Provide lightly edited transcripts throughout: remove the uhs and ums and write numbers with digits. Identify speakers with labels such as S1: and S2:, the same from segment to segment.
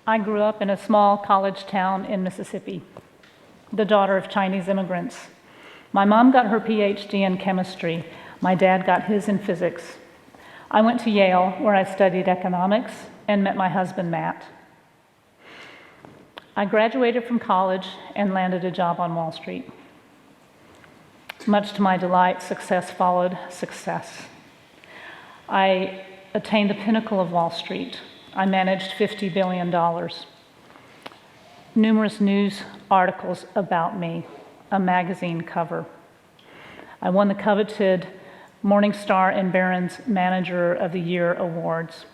S1: I grew up in a small college town in Mississippi, the daughter of Chinese immigrants. My mom got her PhD in chemistry. My dad got his in physics. I went to Yale, where I studied economics and met my husband, Matt. I graduated from college and landed a job on Wall Street. Much to my delight, success followed success. I attained the pinnacle of Wall Street. I managed $50 billion. Numerous news articles about me, a magazine cover. I won the coveted Morningstar and Barron's Manager of the Year awards.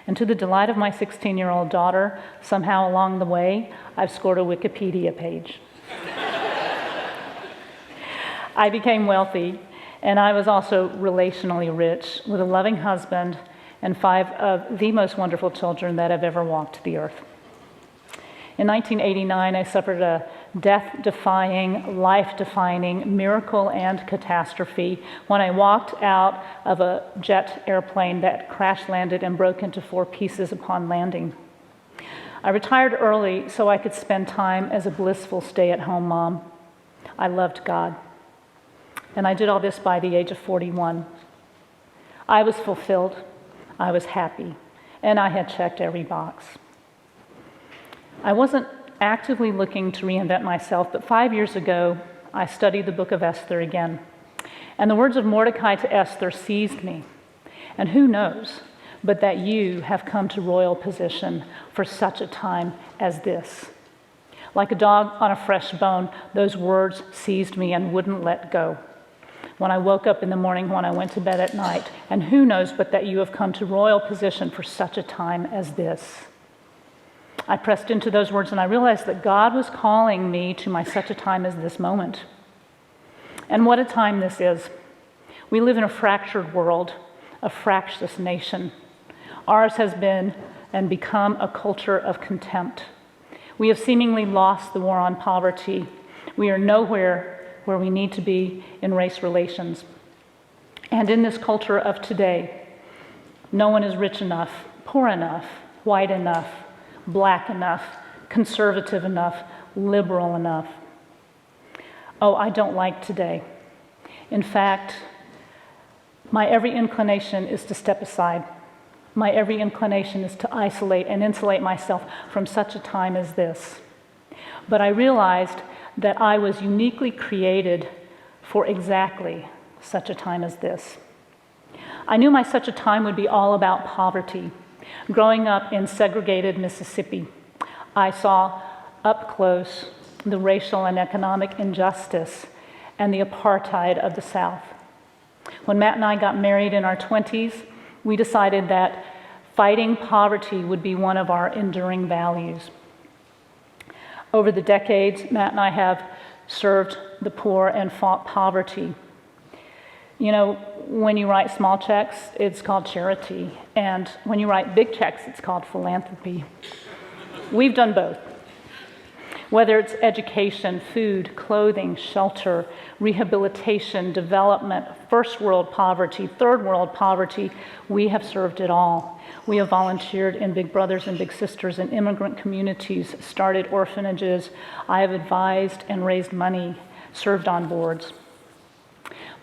S1: And to the delight of my 16-year-old daughter, somehow along the way, I've scored a Wikipedia page. I became wealthy, and I was also relationally rich, with a loving husband and 5 of the most wonderful children that have ever walked the earth. In 1989, I suffered a death-defying, life-defining miracle and catastrophe when I walked out of a jet airplane that crash-landed and broke into 4 pieces upon landing. I retired early so I could spend time as a blissful stay-at-home mom. I loved God. And I did all this by the age of 41. I was fulfilled, I was happy, and I had checked every box. I wasn't actively looking to reinvent myself, but 5 years ago, I studied the book of Esther again. And the words of Mordecai to Esther seized me. And who knows but that you have come to royal position for such a time as this. Like a dog on a fresh bone, those words seized me and wouldn't let go. When I woke up in the morning, when I went to bed at night, and who knows but that you have come to royal position for such a time as this. I pressed into those words and I realized that God was calling me to my such a time as this moment. And what a time this is. We live in a fractured world, a fractious nation. Ours has been and become a culture of contempt. We have seemingly lost the war on poverty. We are nowhere where we need to be in race relations. And in this culture of today, no one is rich enough, poor enough, white enough, black enough, conservative enough, liberal enough. Oh, I don't like today. In fact, my every inclination is to step aside. My every inclination is to isolate and insulate myself from such a time as this. But I realized that I was uniquely created for exactly such a time as this. I knew my such a time would be all about poverty. Growing up in segregated Mississippi, I saw up close the racial and economic injustice and the apartheid of the South. When Matt and I got married in our 20s, we decided that fighting poverty would be one of our enduring values. Over the decades, Matt and I have served the poor and fought poverty. You know, when you write small checks, it's called charity. And when you write big checks, it's called philanthropy. We've done both. Whether it's education, food, clothing, shelter, rehabilitation, development, first world poverty, third world poverty, we have served it all. We have volunteered in Big Brothers and Big Sisters in immigrant communities, started orphanages. I have advised and raised money, served on boards.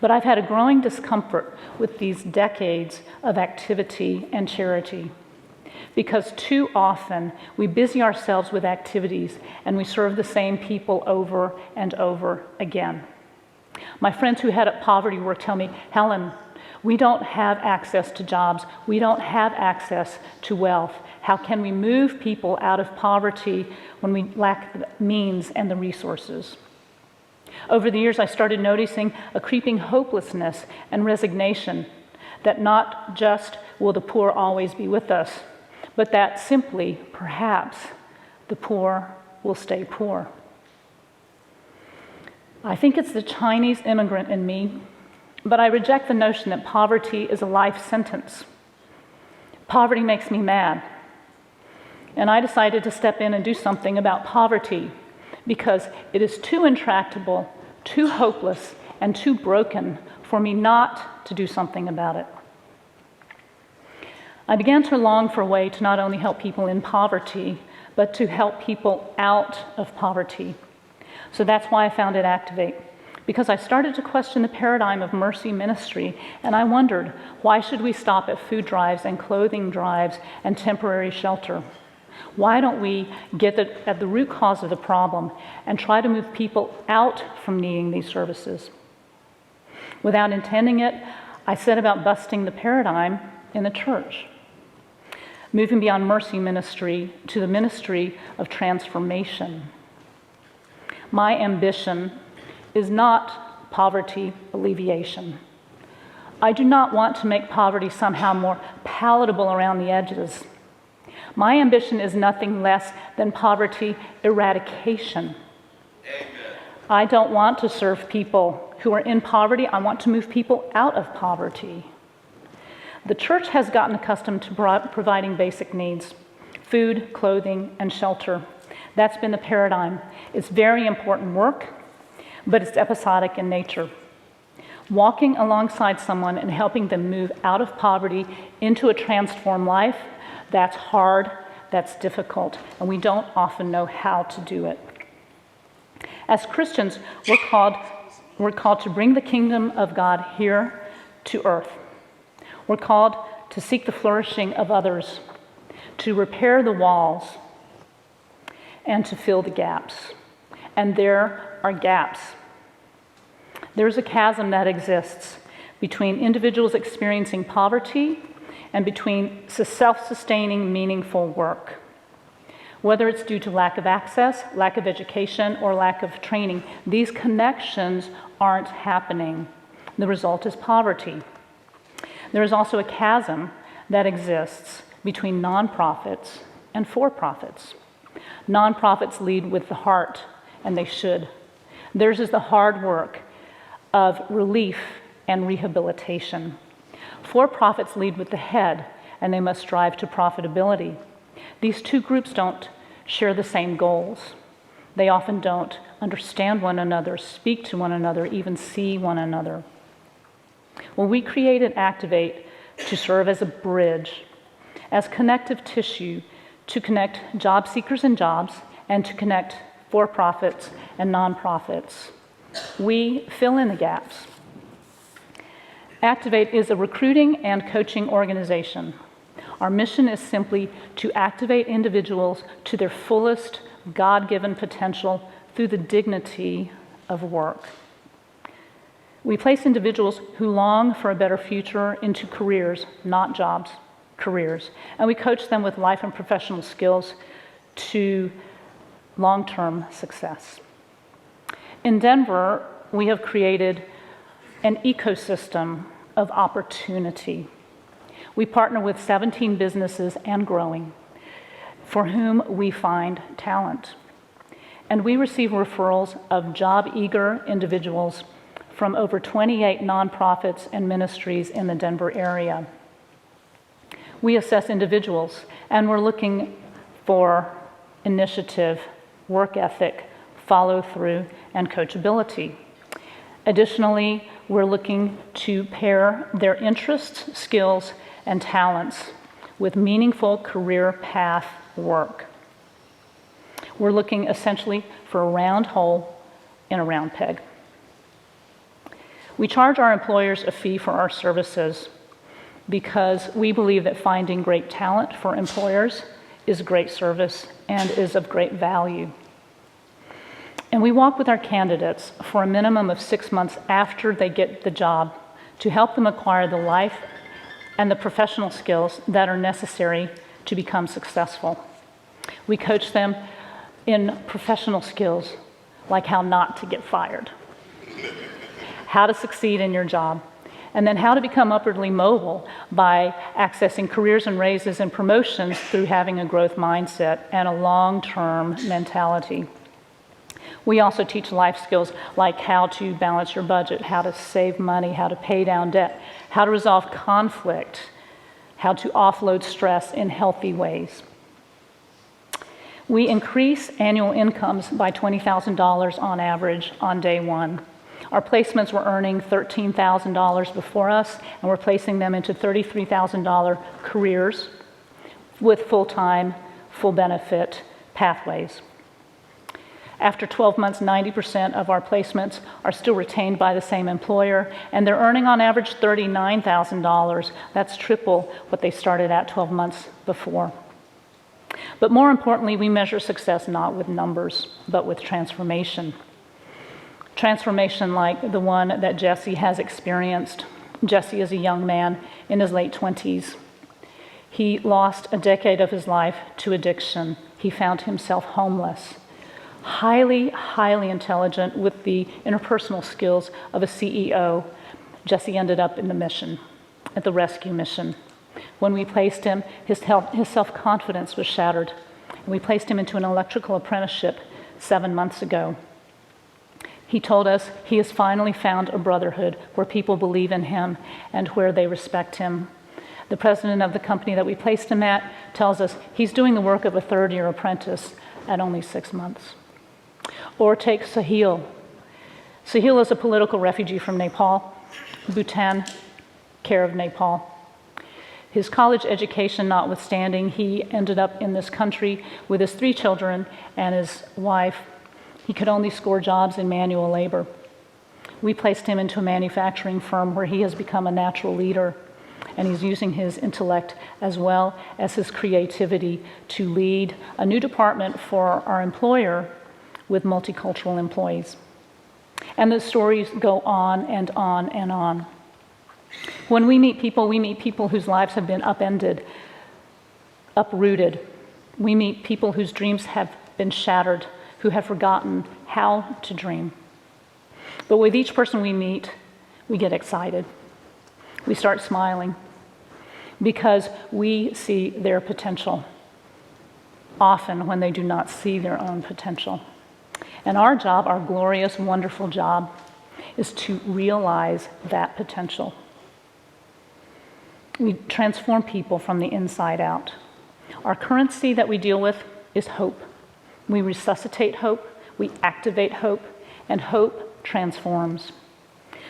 S1: But I've had a growing discomfort with these decades of activity and charity, because too often we busy ourselves with activities and we serve the same people over and over again. My friends who head up poverty work tell me, Helen, we don't have access to jobs. We don't have access to wealth. How can we move people out of poverty when we lack the means and the resources? Over the years, I started noticing a creeping hopelessness and resignation that not just will the poor always be with us, but that simply, perhaps, the poor will stay poor. I think it's the Chinese immigrant in me, but I reject the notion that poverty is a life sentence. Poverty makes me mad. And I decided to step in and do something about poverty because it is too intractable, too hopeless, and too broken for me not to do something about it. I began to long for a way to not only help people in poverty, but to help people out of poverty. So that's why I founded Activate, because I started to question the paradigm of mercy ministry, and I wondered, why should we stop at food drives and clothing drives and temporary shelter? Why don't we get at the root cause of the problem and try to move people out from needing these services? Without intending it, I set about busting the paradigm in the church, moving beyond mercy ministry to the ministry of transformation. My ambition is not poverty alleviation. I do not want to make poverty somehow more palatable around the edges. My ambition is nothing less than poverty eradication. Amen. I don't want to serve people who are in poverty. I want to move people out of poverty. The church has gotten accustomed to providing basic needs: food, clothing, and shelter. That's been the paradigm. It's very important work, but it's episodic in nature. Walking alongside someone and helping them move out of poverty into a transformed life, that's hard, that's difficult, and we don't often know how to do it. As Christians, we're called to bring the kingdom of God here to earth. We're called to seek the flourishing of others, to repair the walls, and to fill the gaps. And there are gaps. There's a chasm that exists between individuals experiencing poverty and between self-sustaining, meaningful work. Whether it's due to lack of access, lack of education, or lack of training, these connections aren't happening. The result is poverty. There is also a chasm that exists between nonprofits and for-profits. Nonprofits lead with the heart, and they should. Theirs is the hard work of relief and rehabilitation. For-profits lead with the head, and they must strive to profitability. These two groups don't share the same goals. They often don't understand one another, speak to one another, even see one another. Well, we created Activate to serve as a bridge, as connective tissue to connect job seekers and jobs, and to connect for-profits and nonprofits. We fill in the gaps. Activate is a recruiting and coaching organization. Our mission is simply to activate individuals to their fullest God-given potential through the dignity of work. We place individuals who long for a better future into careers, not jobs, careers. And we coach them with life and professional skills to long-term success. In Denver, we have created an ecosystem of opportunity. We partner with 17 businesses and growing, for whom we find talent. And we receive referrals of job-eager individuals from over 28 nonprofits and ministries in the Denver area. We assess individuals, and we're looking for initiative, work ethic, follow-through, and coachability. Additionally, we're looking to pair their interests, skills, and talents with meaningful career path work. We're looking essentially for a round hole in a round peg. We charge our employers a fee for our services because we believe that finding great talent for employers is great service and is of great value. And we walk with our candidates for a minimum of 6 months after they get the job to help them acquire the life and the professional skills that are necessary to become successful. We coach them in professional skills like how not to get fired, how to succeed in your job, and then how to become upwardly mobile by accessing careers and raises and promotions through having a growth mindset and a long-term mentality. We also teach life skills like how to balance your budget, how to save money, how to pay down debt, how to resolve conflict, how to offload stress in healthy ways. We increase annual incomes by $20,000 on average on day one. Our placements were earning $13,000 before us, and we're placing them into $33,000 careers with full-time, full benefit pathways. After 12 months, 90% of our placements are still retained by the same employer, and they're earning on average $39,000. That's triple what they started at 12 months before. But more importantly, we measure success not with numbers, but with transformation. Transformation like the one that Jesse has experienced. Jesse is a young man in his late 20s. He lost a decade of his life to addiction. He found himself homeless. Highly, highly intelligent with the interpersonal skills of a CEO, Jesse ended up in the mission, at the rescue mission. When we placed him, his self-confidence was shattered. And we placed him into an electrical apprenticeship 7 months ago. He told us he has finally found a brotherhood where people believe in him and where they respect him. The president of the company that we placed him at tells us he's doing the work of a third-year apprentice at only 6 months. Or take Sahil. Sahil is a political refugee from Nepal, Bhutan, care of Nepal. His college education notwithstanding, he ended up in this country with his 3 children and his wife. He could only score jobs in manual labor. We placed him into a manufacturing firm where he has become a natural leader, and he's using his intellect as well as his creativity to lead a new department for our employer with multicultural employees. And the stories go on and on and on. When we meet people whose lives have been upended, uprooted. We meet people whose dreams have been shattered, who have forgotten how to dream. But with each person we meet, we get excited. We start smiling because we see their potential, often when they do not see their own potential. And our job, our glorious, wonderful job, is to realize that potential. We transform people from the inside out. Our currency that we deal with is hope. We resuscitate hope, we activate hope, and hope transforms.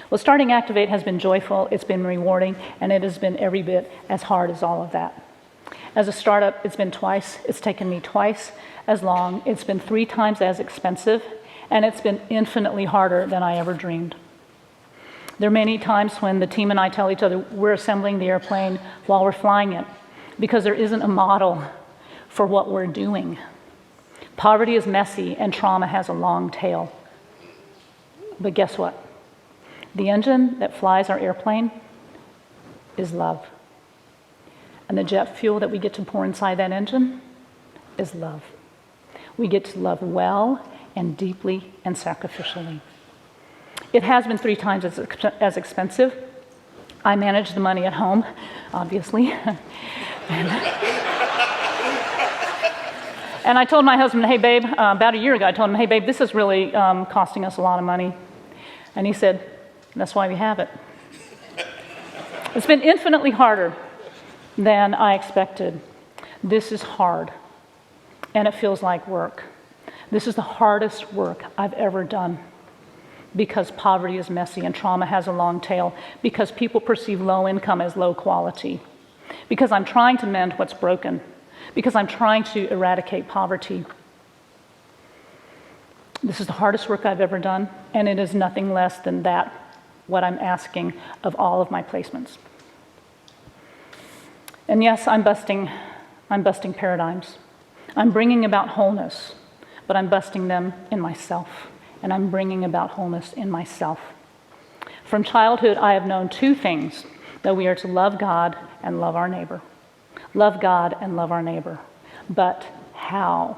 S1: Well, starting Activate has been joyful, it's been rewarding, and it has been every bit as hard as all of that. As a startup, it's taken me twice as long, it's been 3 times as expensive, and it's been infinitely harder than I ever dreamed. There are many times when the team and I tell each other we're assembling the airplane while we're flying it, because there isn't a model for what we're doing. Poverty is messy, and trauma has a long tail. But guess what? The engine that flies our airplane is love. And the jet fuel that we get to pour inside that engine is love. We get to love well and deeply and sacrificially. It has been 3 times as expensive. I manage the money at home, obviously. And I told my husband, hey babe, about a year ago, I told him, hey babe, this is really costing us a lot of money. And he said, that's why we have it. It's been infinitely harder than I expected. This is hard, and it feels like work. This is the hardest work I've ever done because poverty is messy and trauma has a long tail, because people perceive low income as low quality, because I'm trying to mend what's broken, because I'm trying to eradicate poverty. This is the hardest work I've ever done, and it is nothing less than that, what I'm asking of all of my placements. And yes, I'm busting paradigms. I'm bringing about wholeness, but I'm busting them in myself, and I'm bringing about wholeness in myself. From childhood, I have known 2 things, that we are to love God and love our neighbor. Love God and love our neighbor. But how?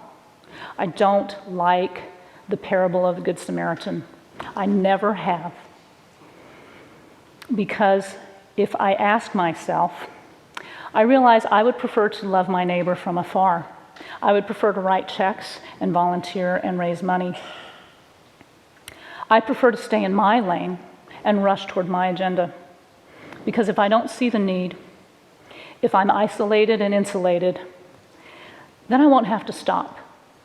S1: I don't like the parable of the Good Samaritan. I never have. Because if I ask myself, I realize I would prefer to love my neighbor from afar. I would prefer to write checks and volunteer and raise money. I prefer to stay in my lane and rush toward my agenda. Because if I don't see the need, if I'm isolated and insulated, then I won't have to stop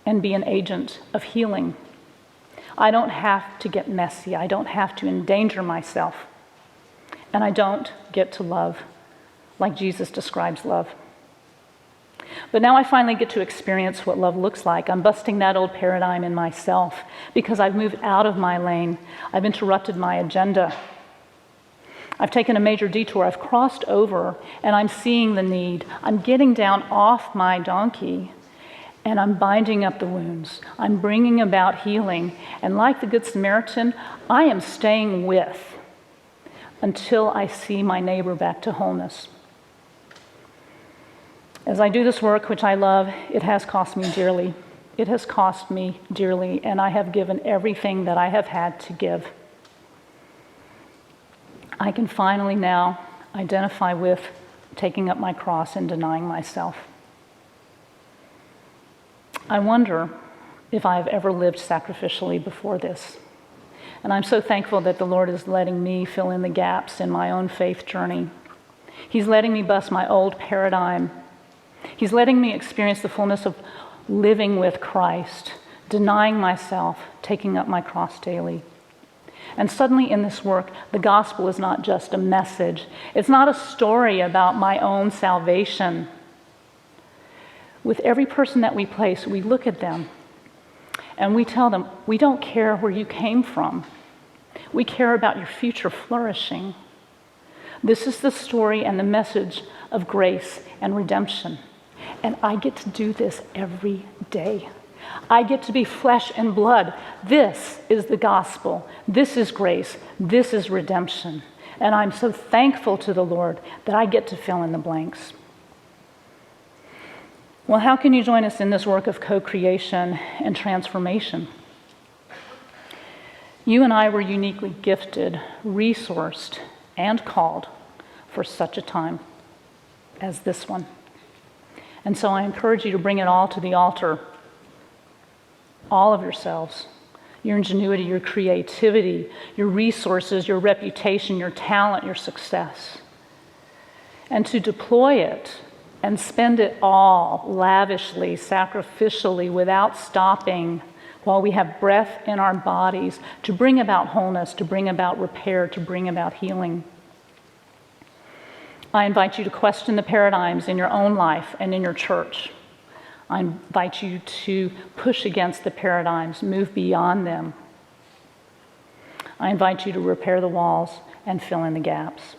S1: and be an agent of healing. I don't have to get messy. I don't have to endanger myself. And I don't get to love like Jesus describes love. But now I finally get to experience what love looks like. I'm busting that old paradigm in myself because I've moved out of my lane. I've interrupted my agenda. I've taken a major detour. I've crossed over, and I'm seeing the need. I'm getting down off my donkey, and I'm binding up the wounds. I'm bringing about healing. And like the Good Samaritan, I am staying with until I see my neighbor back to wholeness. As I do this work, which I love, it has cost me dearly. It has cost me dearly, and I have given everything that I have had to give. I can finally now identify with taking up my cross and denying myself. I wonder if I have ever lived sacrificially before this. And I'm so thankful that the Lord is letting me fill in the gaps in my own faith journey. He's letting me bust my old paradigm. He's letting me experience the fullness of living with Christ, denying myself, taking up my cross daily. And suddenly in this work, the gospel is not just a message. It's not a story about my own salvation. With every person that we place, we look at them and we tell them, we don't care where you came from. We care about your future flourishing. This is the story and the message of grace and redemption. And I get to do this every day. I get to be flesh and blood. This is the gospel. This is grace. This is redemption. And I'm so thankful to the Lord that I get to fill in the blanks. Well, how can you join us in this work of co-creation and transformation? You and I were uniquely gifted, resourced, and called for such a time as this one. And so I encourage you to bring it all to the altar. All of yourselves, your ingenuity, your creativity, your resources, your reputation, your talent, your success. And to deploy it and spend it all lavishly, sacrificially, without stopping while we have breath in our bodies to bring about wholeness, to bring about repair, to bring about healing. I invite you to question the paradigms in your own life and in your church. I invite you to push against the paradigms, move beyond them. I invite you to repair the walls and fill in the gaps.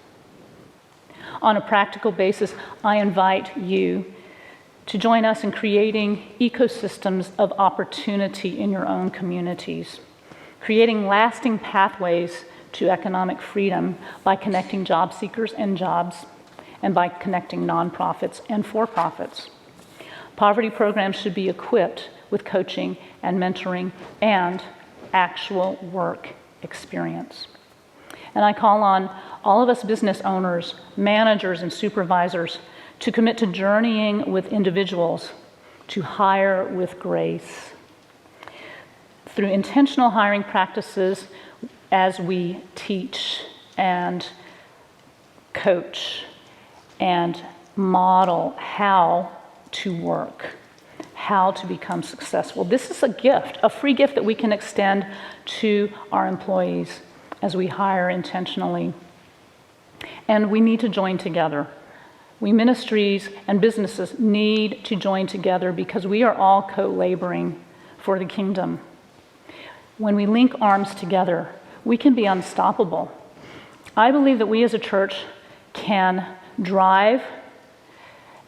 S1: On a practical basis, I invite you to join us in creating ecosystems of opportunity in your own communities, creating lasting pathways to economic freedom by connecting job seekers and jobs, and by connecting nonprofits and for-profits. Poverty programs should be equipped with coaching and mentoring and actual work experience. And I call on all of us business owners, managers, and supervisors to commit to journeying with individuals, to hire with grace. Through intentional hiring practices as we teach and coach and model how to work, how to become successful. This is a gift, a free gift that we can extend to our employees as we hire intentionally. And we need to join together. We ministries and businesses need to join together because we are all co-laboring for the kingdom. When we link arms together, we can be unstoppable. I believe that we as a church can drive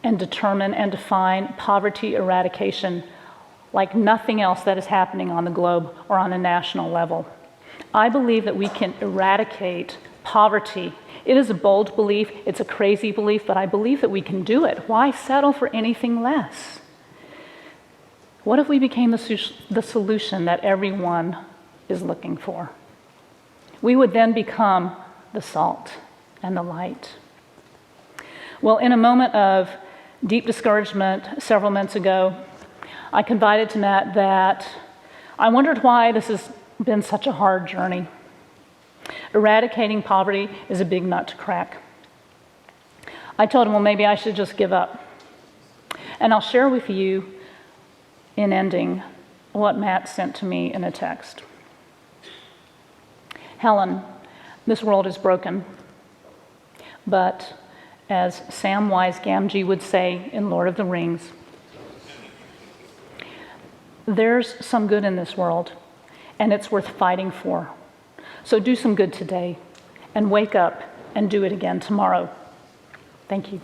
S1: and determine and define poverty eradication like nothing else that is happening on the globe or on a national level. I believe that we can eradicate poverty. It is a bold belief, it's a crazy belief, but I believe that we can do it. Why settle for anything less? What if we became the solution that everyone is looking for? We would then become the salt and the light. Well, in a moment of deep discouragement several months ago, I confided to Matt that I wondered why this has been such a hard journey. Eradicating poverty is a big nut to crack. I told him, well, maybe I should just give up. And I'll share with you in ending what Matt sent to me in a text. Helen, this world is broken. But as Samwise Gamgee would say in Lord of the Rings, there's some good in this world, and it's worth fighting for. So do some good today, and wake up and do it again tomorrow. Thank you.